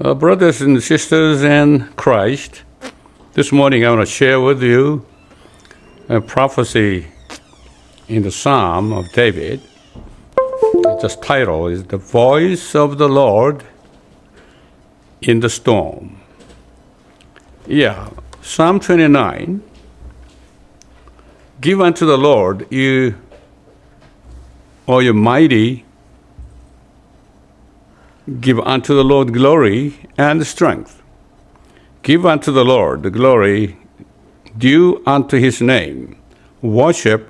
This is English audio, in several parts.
Brothers and sisters in Christ, this morning I want to share with you a prophecy in the Psalm of David. Its title is The Voice of the Lord in the Storm. Psalm 29. Give unto the Lord, you mighty, give unto the Lord glory and strength. Give unto the Lord the glory due unto his name. Worship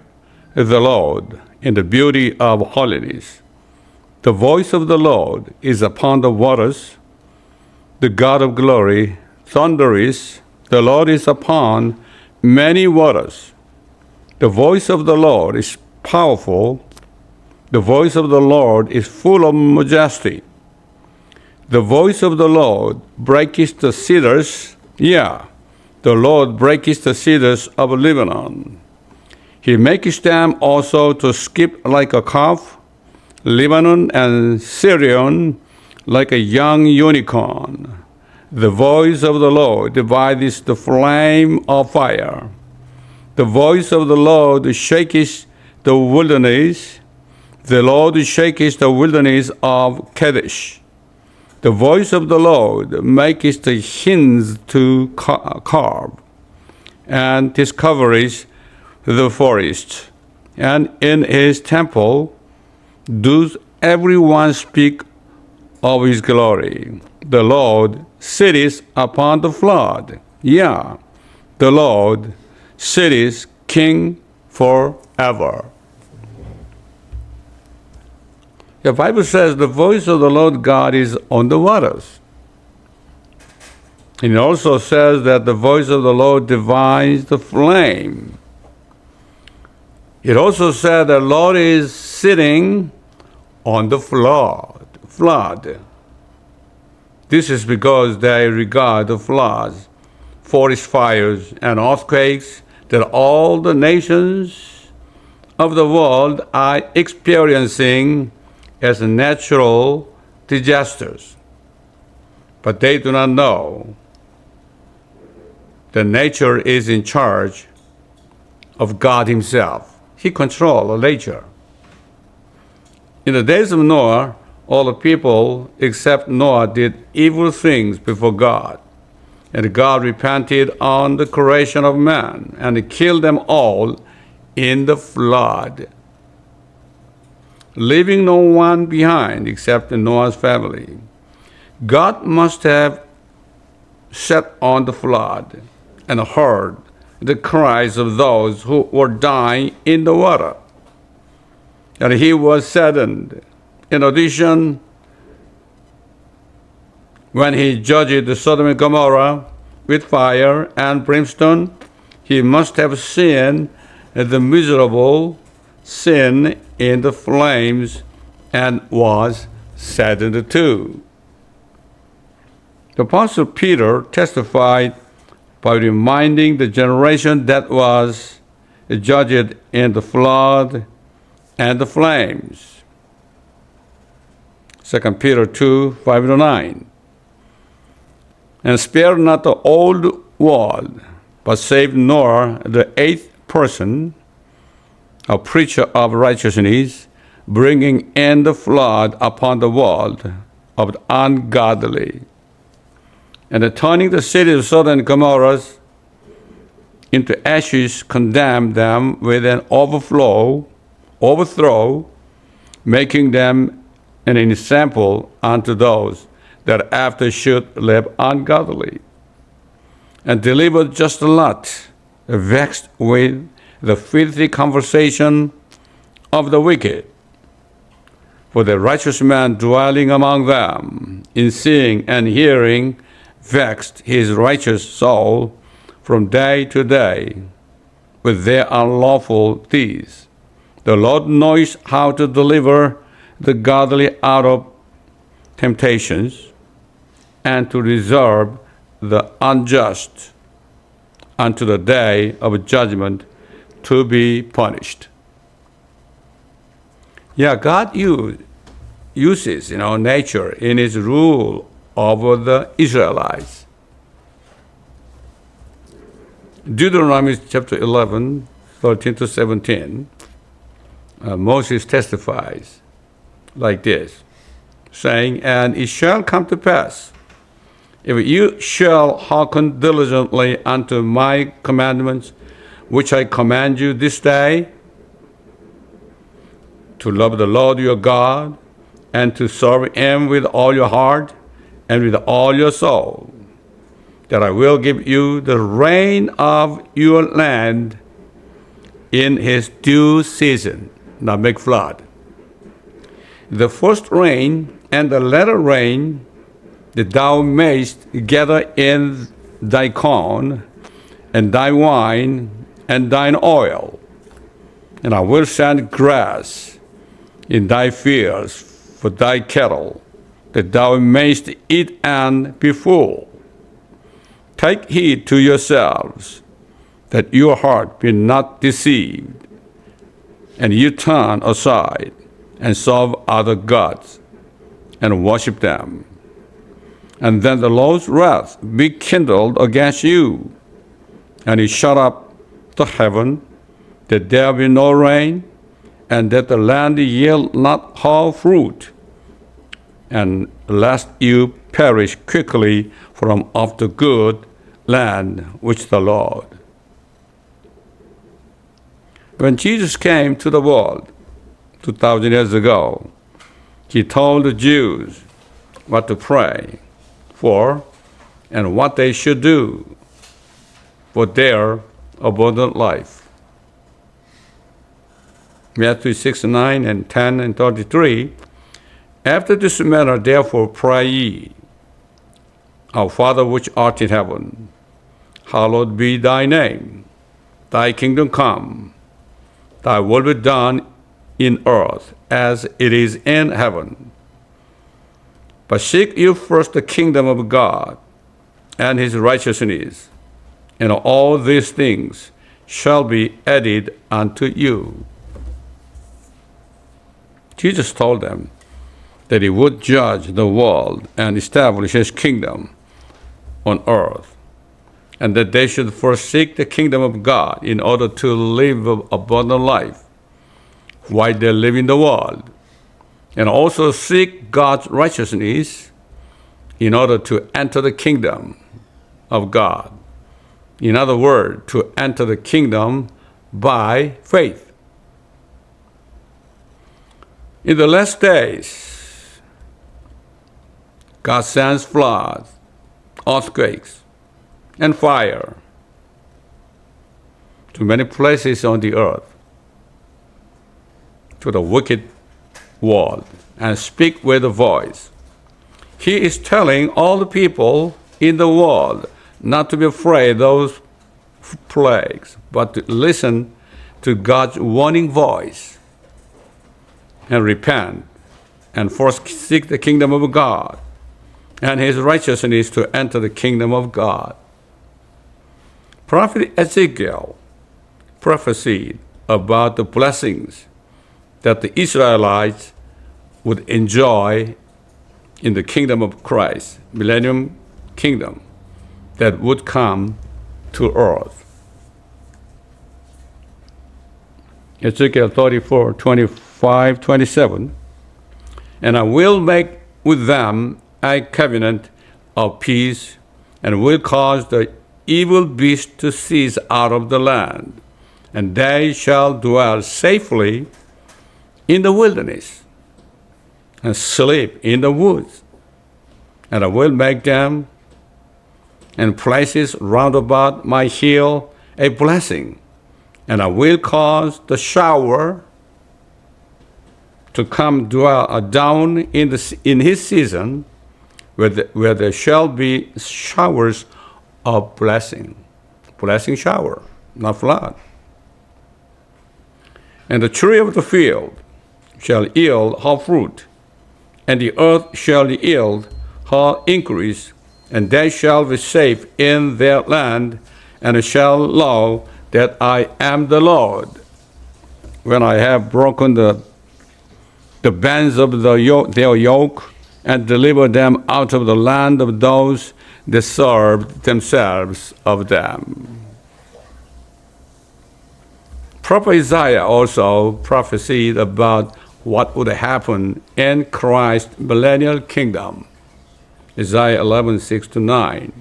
the Lord in the beauty of holiness. The voice of the Lord is upon the waters. The God of glory thundereth. The Lord is upon many waters. The voice of the Lord is powerful. The voice of the Lord is full of majesty. The voice of the Lord breaketh the cedars. The Lord breaketh the cedars of Lebanon. He maketh them also to skip like a calf, Lebanon and Syrian like a young unicorn. The voice of the Lord divideth the flame of fire. The voice of the Lord shaketh the wilderness. The Lord shaketh the wilderness of Kadesh. The voice of the Lord maketh the hinds to carve, and discovereth the forest. And in his temple doth every one speak of his glory. The Lord sitteth upon the flood. The Lord sitteth king forever. The Bible says the voice of the Lord God is on the waters. And it also says that the voice of the Lord divides the flame. It also said the Lord is sitting on the flood. This is because they regard the floods, forest fires, and earthquakes that all the nations of the world are experiencing as natural disasters. But they do not know that nature is in charge of God himself. He controls nature. In the days of Noah, all the people except Noah did evil things before God. And God repented on the creation of man and killed them all in the flood, leaving no one behind except Noah's family. God must have sat on the flood and heard the cries of those who were dying in the water. And he was saddened. In addition, when he judged the Sodom and Gomorrah with fire and brimstone, he must have seen the miserable sin in the flames and was saddened too. The Apostle Peter testified by reminding the generation that was judged in the flood and the flames. 2 Peter 2, 5-9. And spared not the old world, but saved Noah, the eighth person, a preacher of righteousness, bringing in the flood upon the world of the ungodly, and turning the city of Sodom and Gomorrah into ashes, condemned them with an overthrow, making them an example unto those that after should live ungodly, and delivered just Lot, vexed with the filthy conversation of the wicked. For the righteous man dwelling among them, in seeing and hearing, vexed his righteous soul from day to day with their unlawful deeds. The Lord knows how to deliver the godly out of temptations, and to reserve the unjust unto the day of judgment to be punished. God uses, nature in its rule over the Israelites. Deuteronomy chapter 11, 13 to 17, Moses testifies like this, saying, "And it shall come to pass, if you shall hearken diligently unto my commandments, which I command you this day, to love the Lord your God, and to serve him with all your heart and with all your soul, that I will give you the rain of your land in his due season." Now big flood. "The first rain and the latter rain that thou mayst gather in thy corn, and thy wine, and thine oil. And I will send grass in thy fields for thy cattle, that thou mayst eat and be full. Take heed to yourselves, that your heart be not deceived, and you turn aside and serve other gods, and worship them. And then the Lord's wrath be kindled against you, and he shut up the heaven, that there be no rain, and that the land yield not her fruit, and lest you perish quickly from off the good land which the Lord." When Jesus came to the world 2,000 years ago, he told the Jews what to pray for and what they should do for their abundant life. Matthew 6, 9, and 10, and 33, "After this manner therefore pray ye, Our Father which art in heaven, hallowed be thy name. Thy kingdom come, thy will be done in earth as it is in heaven. But seek you first the kingdom of God and his righteousness, and all these things shall be added unto you." Jesus told them that he would judge the world and establish his kingdom on earth, and that they should first seek the kingdom of God in order to live an abundant life while they live in the world, and also seek God's righteousness in order to enter the kingdom of God. In other words, to enter the kingdom by faith. In the last days, God sends floods, earthquakes, and fire to many places on the earth, to the wicked world, and speak with a voice. He is telling all the people in the world not to be afraid of those plagues, but to listen to God's warning voice and repent and first seek the kingdom of God and his righteousness to enter the kingdom of God. Prophet Ezekiel prophesied about the blessings that the Israelites would enjoy in the kingdom of Christ, millennium kingdom that would come to earth. Ezekiel 34, 25, 27, "And I will make with them a covenant of peace, and will cause the evil beast to cease out of the land, and they shall dwell safely in the wilderness, and sleep in the woods. And I will make them and places round about my hill a blessing, and I will cause the shower to come down in his season, where there shall be showers of blessing shower, not flood. And the tree of the field shall yield her fruit, and the earth shall yield her increase, and they shall be safe in their land, and shall know that I am the Lord, when I have broken the bands of their yoke, and deliver them out of the land of those that served themselves of them. Prophet Isaiah also prophesied about what would happen in Christ's millennial kingdom. Isaiah 11:6-9.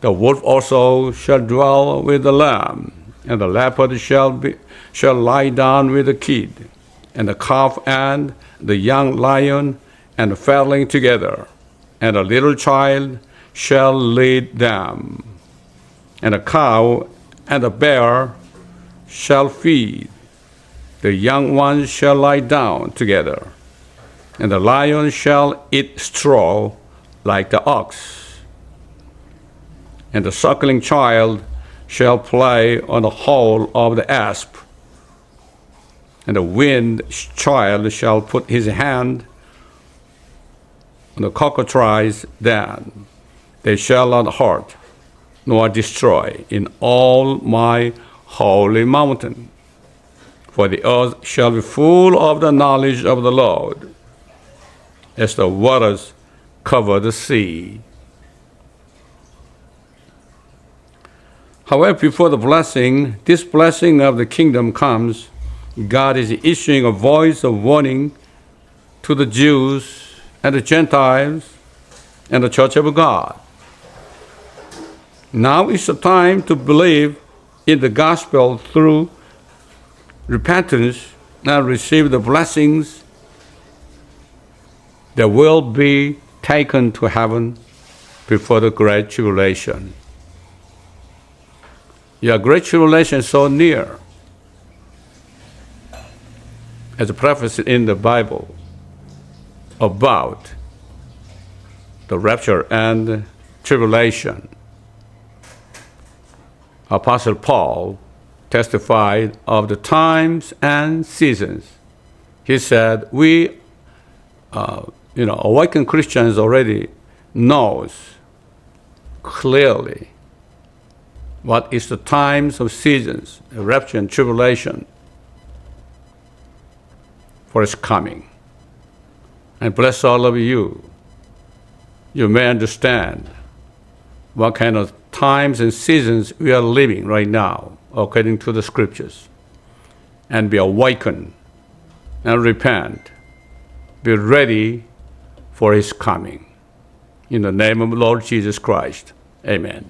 The wolf also shall dwell with the lamb, and the leopard shall lie down with the kid, and the calf and the young lion and the fatling together, and a little child shall lead them. And a cow and a bear shall feed. The young ones shall lie down together, and the lion shall eat straw like the ox. And the suckling child shall play on the hole of the asp, and the weaned child shall put his hand on the cockatrice den. They shall not hurt nor destroy in all my holy mountain. For the earth shall be full of the knowledge of the Lord, as the waters cover the sea. However, before this blessing of the kingdom comes, God is issuing a voice of warning to the Jews and the Gentiles and the church of God. Now is the time to believe in the gospel through repentance and receive the blessings that will be taken to heaven before the Great Tribulation. Your Great Tribulation is so near, as a prophecy in the Bible about the rapture and tribulation. Apostle Paul testified of the times and seasons. He said, awakened Christians already knows clearly what is the times of seasons, rapture and tribulation for its coming. And bless all of you. You may understand what kind of times and seasons we are living right now, according to the scriptures, and be awakened and repent. Be ready for his coming. In the name of the Lord Jesus Christ, amen.